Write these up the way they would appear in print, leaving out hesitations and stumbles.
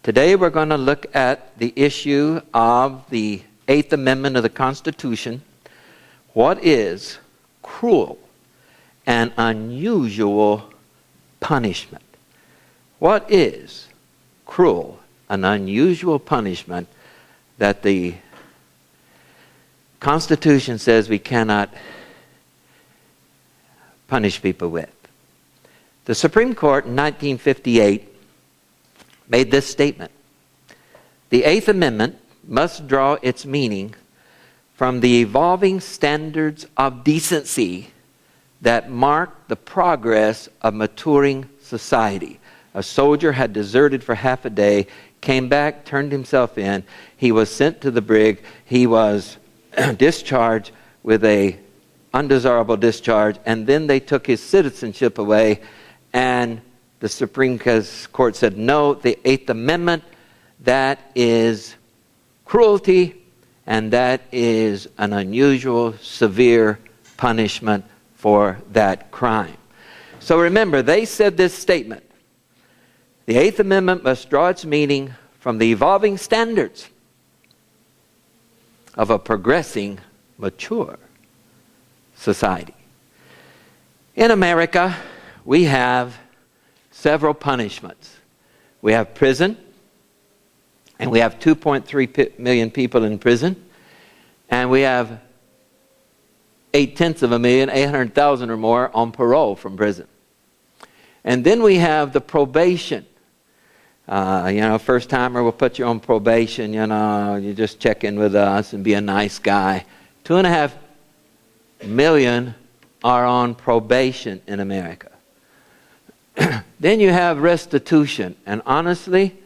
Today we're going to look at the issue of the Eighth Amendment of the Constitution. What is cruel and unusual punishment? What is cruel and unusual punishment that the Constitution says we cannot punish people with? The Supreme Court in 1958 made this statement: the Eighth Amendment must draw its meaning from the evolving standards of decency that mark the progress of maturing society. A soldier had deserted for half a day, came back, turned himself in. He was sent to the brig. He was discharged with a undesirable discharge, and then they took his citizenship away, and the Supreme Court said, no, the Eighth Amendment, that is cruelty, and that is an unusual, severe punishment for that crime. So remember, they said this statement: the Eighth Amendment must draw its meaning from the evolving standards of a progressing, mature society. In America, we have several punishments. We have prison, and we have 2.3 million people in prison, and we have 0.8 million, 800,000 or more on parole from prison. And then we have the probation. First timer will put you on probation, you just check in with us and be a nice guy. 2.5 million are on probation in America. Then you have restitution. And honestly,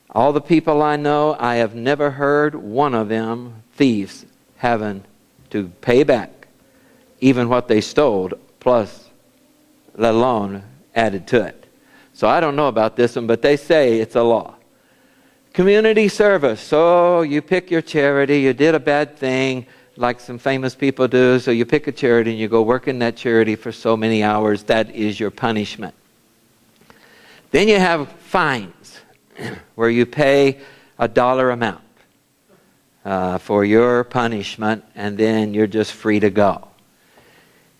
all the people I know, I have never heard one of them, thieves, having to pay back even what they stole, plus, let alone, added to it. So I don't know about this one, but they say it's a law. Community service. So you pick your charity, you did a bad thing, like some famous people do, so you pick a charity and you go work in that charity for so many hours. That is your punishment. Then you have fines, where you pay a dollar amount for your punishment, and then you're just free to go.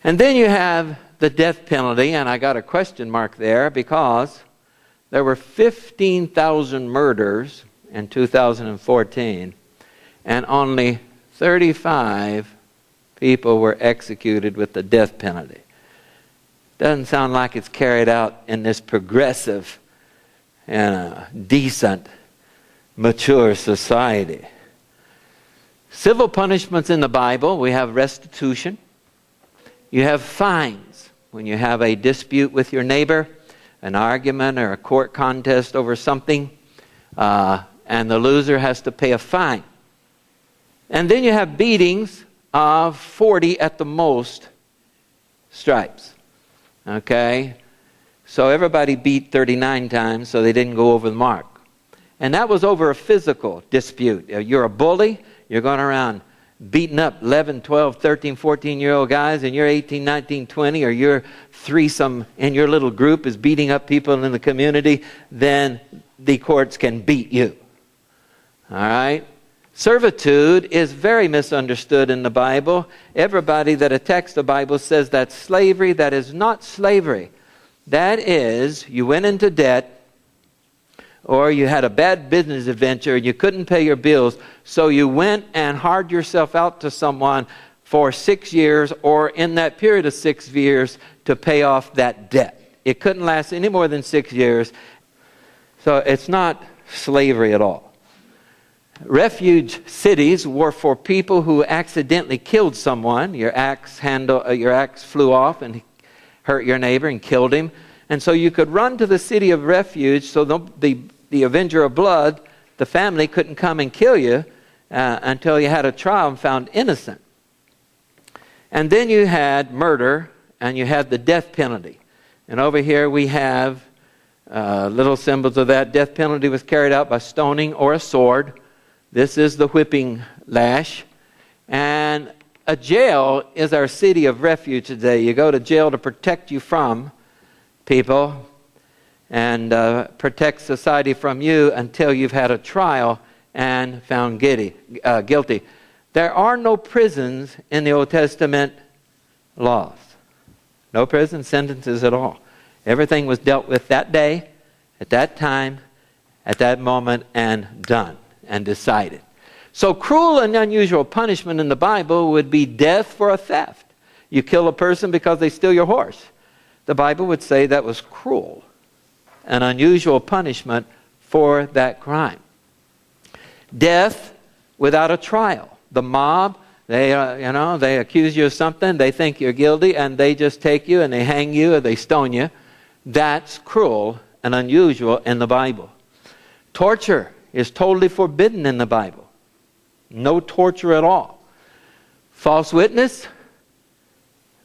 And then you have the death penalty, and I got a question mark there because there were 15,000 murders in 2014, and only 35 people were executed with the death penalty. Doesn't sound like it's carried out in this progressive and decent, mature society. Civil punishments in the Bible, we have restitution. You have fines when you have a dispute with your neighbor, an argument or a court contest over something, and the loser has to pay a fine. And then you have beatings of 40 at the most stripes. Okay? So everybody beat 39 times, so they didn't go over the mark. And that was over a physical dispute. You're a bully, you're going around beating up 11, 12, 13, 14-year-old guys, and you're 18, 19, 20, or your threesome in your little group is beating up people in the community, then the courts can beat you. All right? Servitude is very misunderstood in the Bible. Everybody that attacks the Bible says that's slavery. That is not slavery. That is, you went into debt, or you had a bad business adventure and you couldn't pay your bills, so you went and hired yourself out to someone for 6 years, or in that period of 6 years, to pay off that debt. It couldn't last any more than 6 years. So it's not slavery at all. Refuge cities were for people who accidentally killed someone. Your axe flew off and hurt your neighbor and killed him. And so you could run to the city of refuge, so the avenger of blood, the family, couldn't come and kill you until you had a trial and found innocent. And then you had murder, and you had the death penalty. And over here we have little symbols of that. Death penalty was carried out by stoning or a sword. This is the whipping lash. And a jail is our city of refuge today. You go to jail to protect you from people. and protect society from you until you've had a trial and found guilty. There are no prisons in the Old Testament laws. No prison sentences at all. Everything was dealt with that day, at that time, at that moment, and done and decided. So cruel and unusual punishment in the Bible would be death for a theft. You kill a person because they steal your horse. The Bible would say that was cruel and unusual punishment for that crime. Death without a trial. The mob, they accuse you of something, they think you're guilty, and they just take you and they hang you or they stone you. That's cruel and unusual in the Bible. Torture is totally forbidden in the Bible. No torture at all. False witness,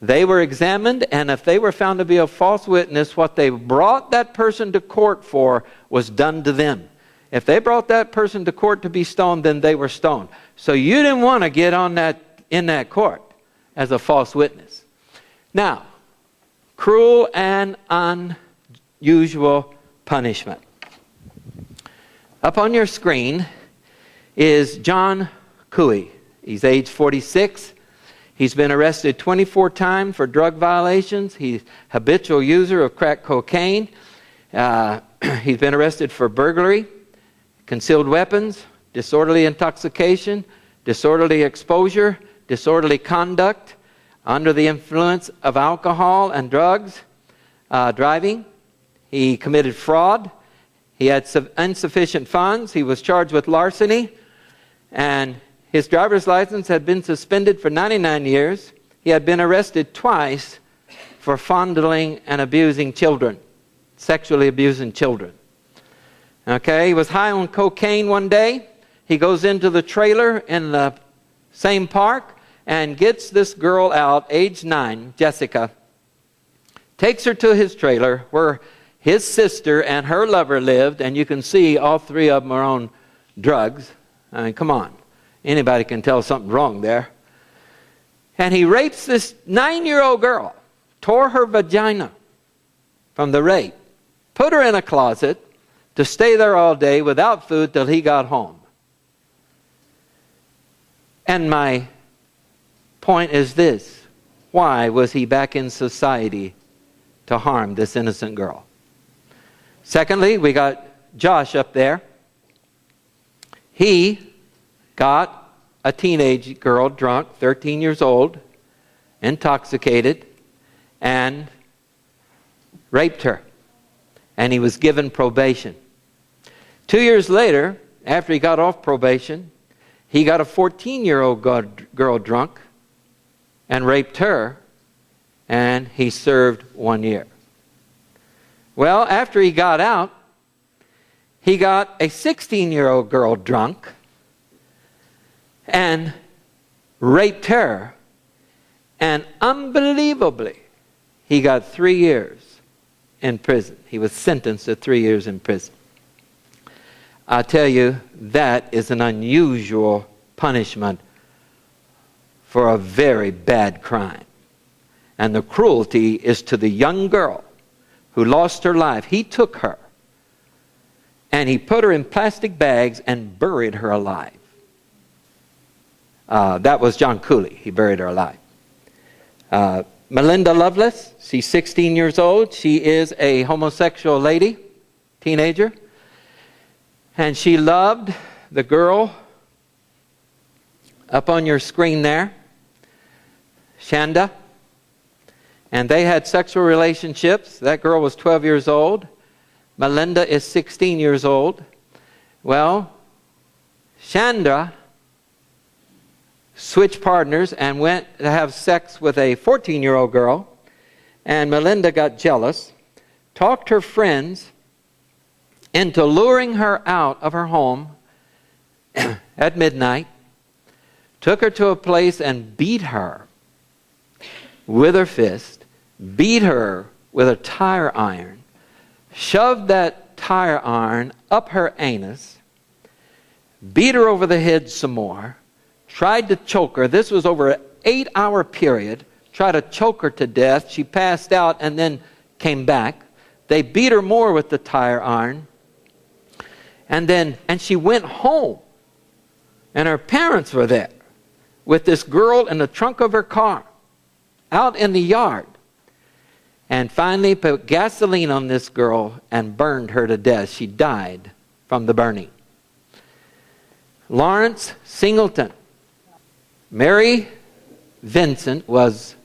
they were examined, and if they were found to be a false witness, what they brought that person to court for was done to them. If they brought that person to court to be stoned, then they were stoned. So you didn't want to get in that court as a false witness. Now, cruel and unusual punishment. Up on your screen is John Cooey. He's age 46. He's been arrested 24 times for drug violations. He's a habitual user of crack cocaine. He's been arrested for burglary, concealed weapons, disorderly intoxication, disorderly exposure, disorderly conduct, under the influence of alcohol and drugs, driving. He committed fraud. He had insufficient funds. He was charged with larceny. And his driver's license had been suspended for 99 years. He had been arrested twice for fondling and abusing children, sexually abusing children. Okay, he was high on cocaine one day. He goes into the trailer in the same park and gets this girl out, age 9, Jessica, takes her to his trailer where his sister and her lover lived, and you can see all three of them are on drugs. I mean, come on. Anybody can tell something's wrong there. And he rapes this 9-year-old girl, tore her vagina from the rape, put her in a closet to stay there all day without food till he got home. And my point is this: why was he back in society to harm this innocent girl? Secondly, we got Josh up there. He got a teenage girl drunk, 13 years old, intoxicated, and raped her. And he was given probation. 2 years later, after he got off probation, he got a 14-year-old girl drunk and raped her, and he served 1 year. Well, after he got out, he got a 16-year-old girl drunk and raped her, and unbelievably, he got 3 years in prison. He was sentenced to 3 years in prison. I tell you, that is an unusual punishment for a very bad crime. And the cruelty is to the young girl who lost her life. He took her and he put her in plastic bags and buried her alive. That was John Cooley. He buried her alive. Melinda Loveless, she's 16 years old. She is a homosexual lady, teenager. And she loved the girl up on your screen there, Shanda. And they had sexual relationships. That girl was 12 years old. Melinda is 16 years old. Well, Shanda switched partners and went to have sex with a 14-year-old girl. And Melinda got jealous, talked her friends into luring her out of her home at midnight, took her to a place and beat her with her fist, beat her with a tire iron, shoved that tire iron up her anus, beat her over the head some more, tried to choke her. This was over an 8-hour period. Tried to choke her to death. She passed out and then came back. They beat her more with the tire iron. And she went home. And her parents were there with this girl in the trunk of her car, out in the yard. And finally put gasoline on this girl and burned her to death. She died from the burning. Lawrence Singleton. Mary Vincent was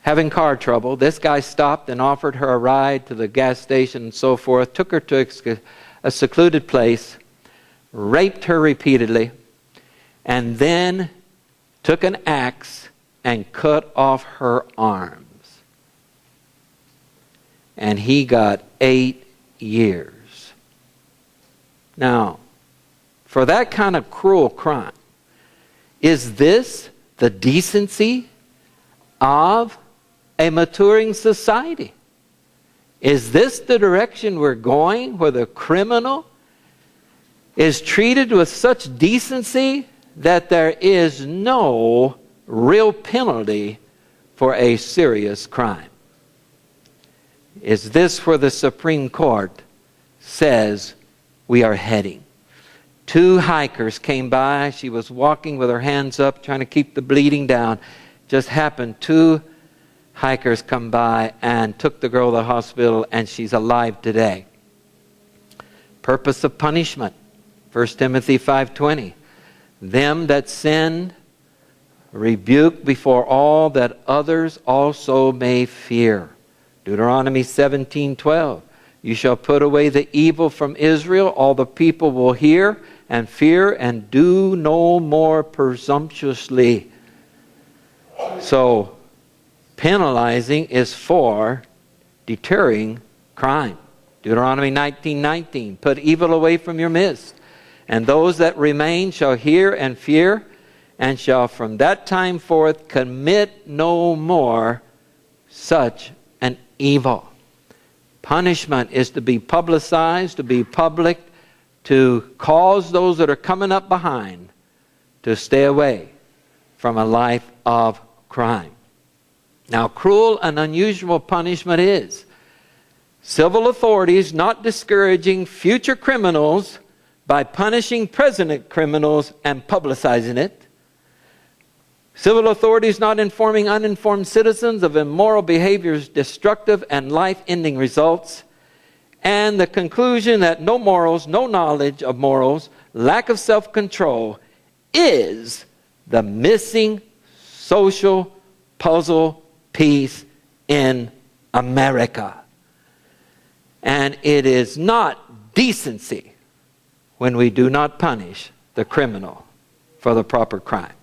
having car trouble. This guy stopped and offered her a ride to the gas station and so forth, took her to a secluded place, raped her repeatedly, and then took an axe and cut off her arms. And he got 8 years. Now, for that kind of cruel crime, is this the decency of a maturing society? Is this the direction we're going, where the criminal is treated with such decency that there is no real penalty for a serious crime? Is this where the Supreme Court says we are heading? 2 hikers came by. She was walking with her hands up, trying to keep the bleeding down. Just happened, 2 hikers come by and took the girl to the hospital, and she's alive today. Purpose of punishment. 1 Timothy 5:20. Them that sin rebuke before all, that others also may fear. Deuteronomy 17:12. You shall put away the evil from Israel. All the people will hear and fear and do no more presumptuously. So, penalizing is for deterring crime. Deuteronomy 19:19. Put evil away from your midst. And those that remain shall hear and fear, and shall from that time forth commit no more such an evil. Punishment is to be publicized, to be public, to cause those that are coming up behind to stay away from a life of crime. Now, cruel and unusual punishment is civil authorities not discouraging future criminals by punishing present criminals and publicizing it. Civil authorities not informing uninformed citizens of immoral behaviors, destructive and life-ending results. And the conclusion that no morals, no knowledge of morals, lack of self-control is the missing social puzzle piece in America. And it is not decency when we do not punish the criminal for the proper crime.